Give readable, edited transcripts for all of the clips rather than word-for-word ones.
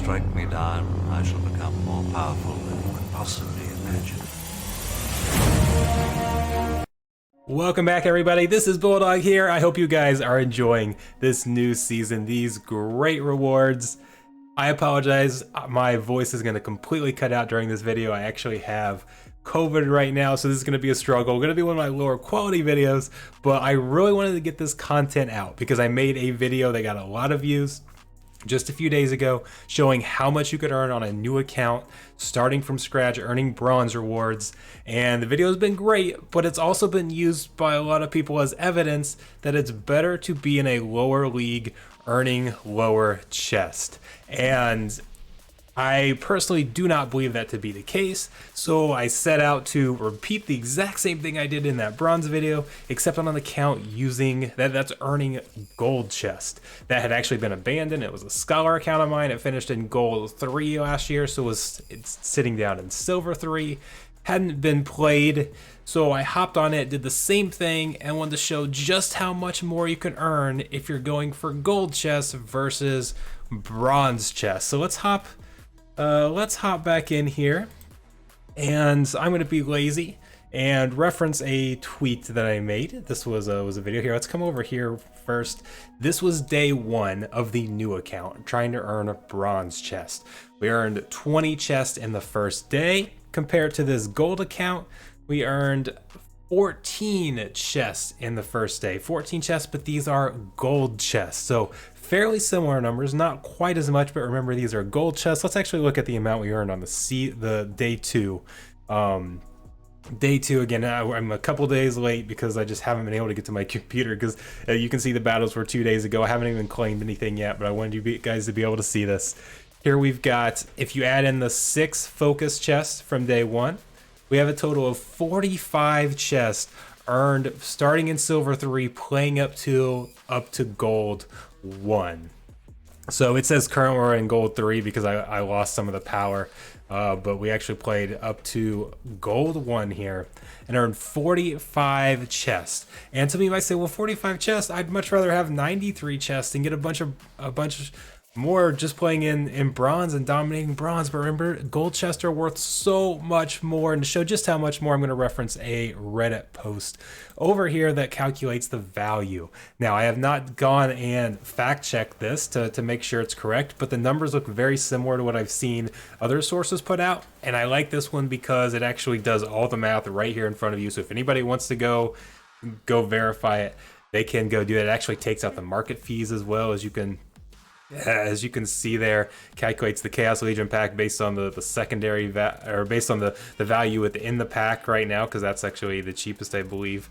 strike me down, I shall become more powerful than you could possibly imagine. Welcome back, everybody. This is Bulldog here. I hope you guys are enjoying this new season, these great rewards. I apologize, my voice is going to completely cut out during this video. I actually have COVID right now, so this is going to be a struggle. Going to be one of my lower quality videos, but I really wanted to get this content out because I made a video that got a lot of views just a few days ago showing how much you could earn on a new account starting from scratch, earning bronze rewards. And the video has been great, but it's also been used by a lot of people as evidence that it's better to be in a lower league earning lower chest. And I personally do not believe that to be the case, so I set out to repeat the exact same thing I did in that bronze video, except on an account using that's earning gold chest. That had actually been abandoned. It was a scholar account of mine. It finished in gold 3 last year, so it's sitting down in silver 3. Hadn't been played, so I hopped on it, did the same thing, and wanted to show just how much more you can earn if you're going for gold chest versus bronze chest. So let's hop back in here, and I'm gonna be lazy and reference a tweet that I made. This was a video here. Let's come over here first. This was day 1 of the new account, trying to earn a bronze chest. We earned 20 chests in the first day. Compared to this gold account, we earned 14 chests in the first day. 14 chests, but these are gold chests. So fairly similar numbers, not quite as much, but remember these are gold chests. Let's actually look at the amount we earned on the day 2. Day 2 again, I'm a couple days late because I just haven't been able to get to my computer because you can see the battles were 2 days ago. I haven't even claimed anything yet, but I wanted you guys to be able to see this. Here we've got, if you add in the 6 focus chests from day 1, we have a total of 45 chests earned starting in silver 3, playing up to gold 1. So it says currently we're in gold 3 because I lost some of the power, but we actually played up to gold 1 here and earned 45 chests. And some of you might say, well, 45 chests, I'd much rather have 93 chests and get a bunch more just playing in bronze and dominating bronze. But remember, gold chests are worth so much more, and to show just how much more, I'm going to reference a Reddit post over here that calculates the value. Now, I have not gone and fact checked this to make sure it's correct, but the numbers look very similar to what I've seen other sources put out, and I like this one because it actually does all the math right here in front of you. So if anybody wants to go verify it, they can go do it. It actually takes out the market fees as well, as you can see there. Calculates the Chaos Legion pack based on the secondary based on the value within the pack right now, because that's actually the cheapest, I believe.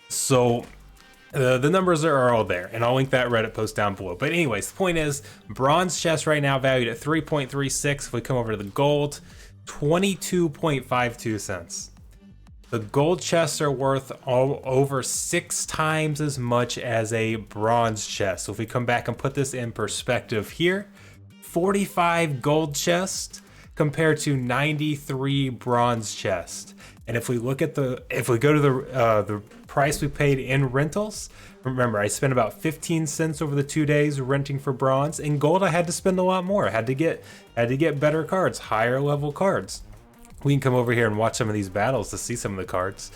So the numbers are all there, and I'll link that Reddit post down below. But anyways, the point is, bronze chest right now valued at 3.36. If we come over to the gold, 22.52 cents. The gold chests are worth over 6 times as much as a bronze chest. So if we come back and put this in perspective here, 45 gold chests compared to 93 bronze chests. And if we look at if we go to the price we paid in rentals, remember I spent about 15 cents over the 2 days renting for bronze. In gold, I had to spend a lot more. I had to get better cards, higher level cards. We can come over here and watch some of these battles to see some of the cards.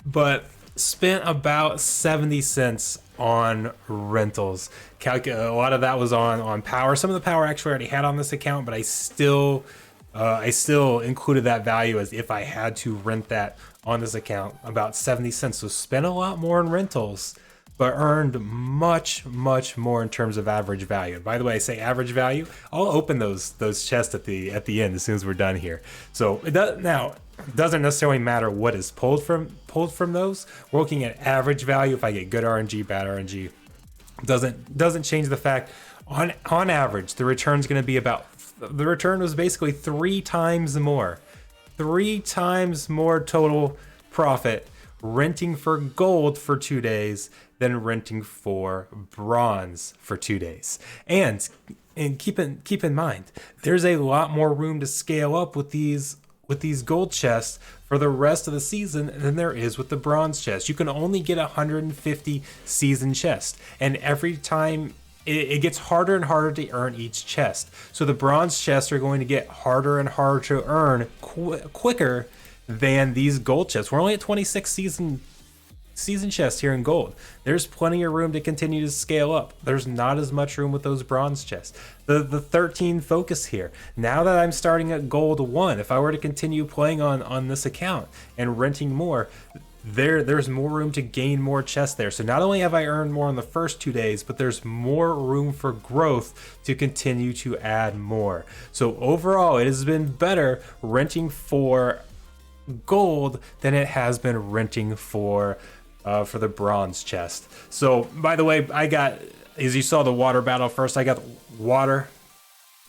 But spent about 70 cents on rentals. A lot of that was on power. Some of the power I actually already had on this account, but I still included that value as if I had to rent that on this account, about 70 cents. So spent a lot more on rentals, but earned much more in terms of average value. And by the way, I say average value, I'll open those chests at the end as soon as we're done here. So it doesn't necessarily matter what is pulled from those. We're looking at average value. If I get good RNG, bad RNG, doesn't change the fact on average the return's going to be the return was basically 3 times more total profit renting for gold for 2 days than renting for bronze for 2 days. And keep in mind, there's a lot more room to scale up with these gold chests for the rest of the season than there is with the bronze chest. You can only get 150 season chests, and every time it gets harder and harder to earn each chest. So the bronze chests are going to get harder and harder to earn quicker than these gold chests. We're only at 26 season chests here in gold. There's plenty of room to continue to scale up. There's not as much room with those bronze chests. The 13 focus here. Now that I'm starting at gold 1, if I were to continue playing on this account and renting more, there's more room to gain more chests there. So not only have I earned more in the first 2 days, but there's more room for growth to continue to add more. So overall, it has been better renting for gold than it has been renting for the bronze chest. So by the way, I got, as you saw the water battle first, I got water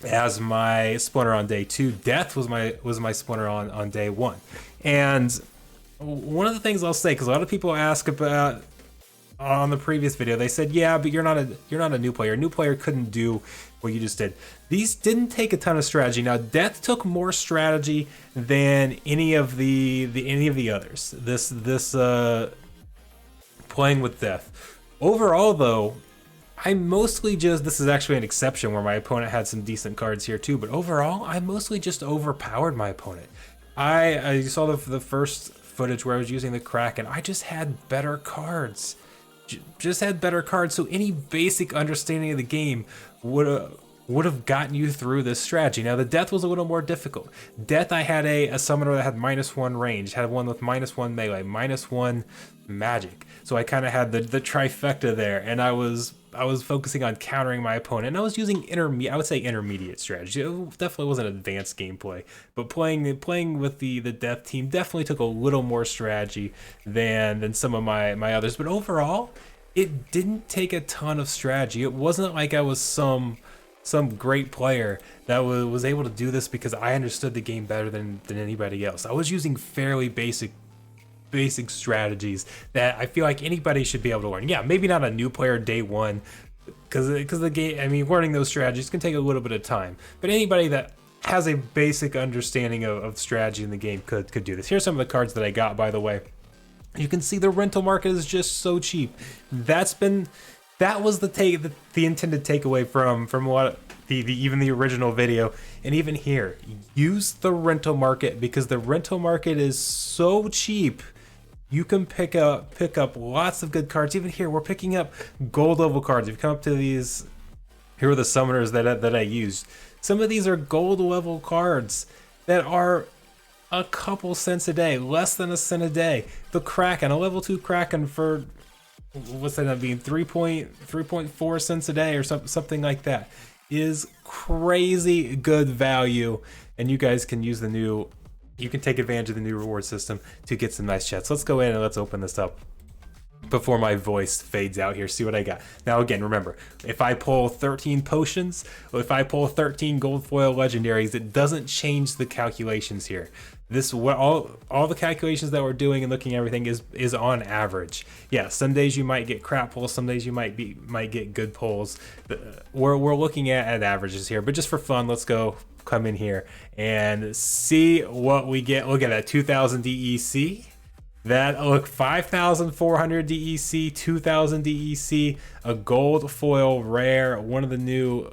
as my splinter on day 2. Death was my splinter on day 1. And one of the things I'll say, because a lot of people ask about on the previous video, they said, yeah, but you're not a new player. A new player couldn't do what you just did. These didn't take a ton of strategy. Now, Death took more strategy than any of the others. This playing with Death. Overall, though, I mostly just, this is actually an exception where my opponent had some decent cards here too, but overall, I mostly just overpowered my opponent. You saw the first footage where I was using the Kraken. I just had better cards. Just had better cards, so any basic understanding of the game would have gotten you through this strategy. Now, the Death was a little more difficult. Death, I had a summoner that had -1 range, had one with -1 melee, -1 magic. So I kind of had the trifecta there, and I was focusing on countering my opponent. And I was using intermediate strategy. It definitely wasn't advanced gameplay, but playing with the Death team definitely took a little more strategy than some of my others. But overall, it didn't take a ton of strategy. It wasn't like I was some great player that was able to do this because I understood the game better than anybody else. I was using fairly basic strategies that I feel like anybody should be able to learn. Yeah, maybe not a new player day 1, because the game, I mean, learning those strategies can take a little bit of time, but anybody that has a basic understanding of strategy in the game could do this. Here's some of the cards that I got, by the way. You can see the rental market is just so cheap. That was the intended takeaway from what even the original video, and even here, use the rental market, because the rental market is so cheap. You can pick up lots of good cards. Even here, we're picking up gold level cards. If you come up to these, here are the summoners that I used. Some of these are gold level cards that are a couple cents a day, less than a cent a day. The Kraken, a level 2 Kraken for, what's that end up being, 3.4 cents a day or something like that, is crazy good value. And you guys can use you can take advantage of the new reward system to get some nice chats. Let's go in and let's open this up before my voice fades out here. See what I got. Now again, remember, if I pull 13 potions, or if I pull 13 gold foil legendaries, it doesn't change the calculations here. All the calculations that we're doing and looking at everything is on average. Yeah, some days you might get crap pulls, some days you might get good pulls. We're looking at averages here, but just for fun, let's come in here and see what we get. Look at that, 2000 DEC. That, look, 5,400 DEC, 2,000 DEC, a gold foil rare, one of the new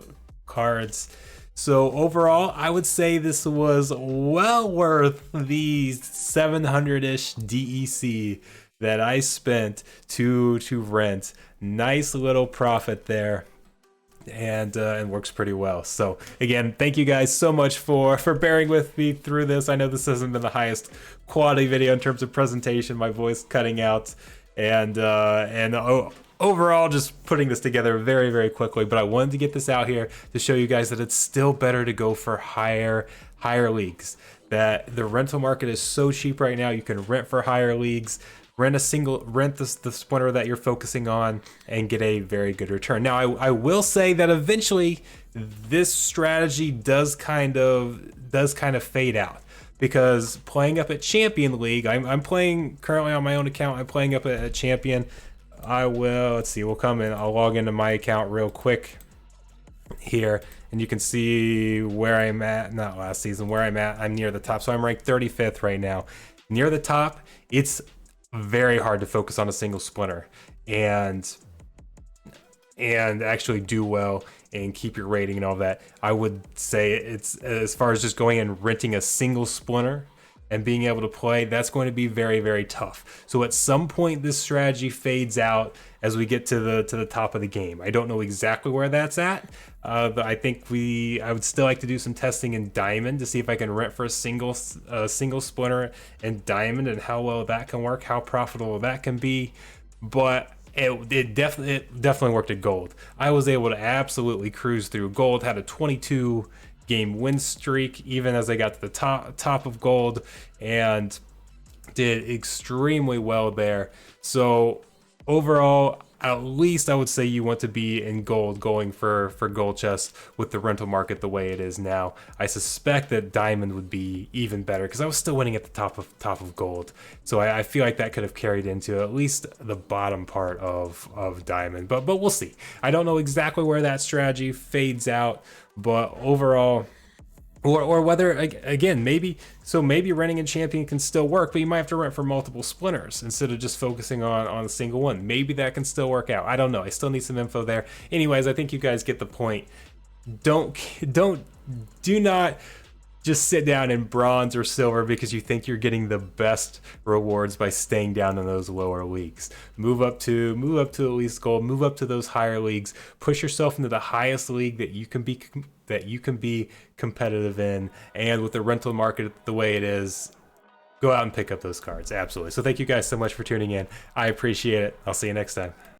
cards. So overall, I would say this was well worth the 700-ish DEC that I spent to rent. Nice little profit there. And works pretty well. So again, thank you guys so much for bearing with me through this. I know this hasn't been the highest quality video in terms of presentation, my voice cutting out, and overall just putting this together very, very quickly. But I wanted to get this out here to show you guys that it's still better to go for higher leagues. That the rental market is so cheap right now. You can rent for higher leagues. Rent the splinter that you're focusing on and get a very good return. Now, I will say that eventually this strategy does kind of fade out, because playing up at Champion League, I'm playing currently on my own account. I'm playing up at Champion. Let's see, we'll come in. I'll log into my account real quick here, and you can see where I'm at. Not last season, where I'm at. I'm near the top, so I'm ranked 35th right now. Near the top, it's very hard to focus on a single splinter, and and actually do well and keep your rating and all that, I would say it's, as far as just going and renting a single splinter and being able to play, that's going to be very, very tough. So at some point this strategy fades out as we get to the top of the game. I don't know exactly where that's at, but I think I would still like to do some testing in Diamond to see if I can rent for a single splinter in Diamond and how well that can work, how profitable that can be. But it definitely worked at Gold. I was able to absolutely cruise through Gold, had a 22 game win streak even as I got to the top of Gold, and did extremely well there. So overall, at least I would say you want to be in Gold, going for gold chests with the rental market the way it is now. I suspect that Diamond would be even better because I was still winning at the top of Gold. So I feel like that could have carried into at least the bottom part of Diamond. But we'll see. I don't know exactly where that strategy fades out, but overall, or whether, again, maybe renting a champion can still work, but you might have to rent for multiple splinters instead of just focusing on a single one. Maybe that can still work out. I don't know. I still need some info there. Anyways, I think you guys get the point. Do not just sit down in bronze or silver because you think you're getting the best rewards by staying down in those lower leagues. Move up to at least gold, move up to those higher leagues, push yourself into the highest league that you can be competitive in, and with the rental market the way it is, go out and pick up those cards. Absolutely. So thank you guys so much for tuning in. I appreciate it. I'll see you next time.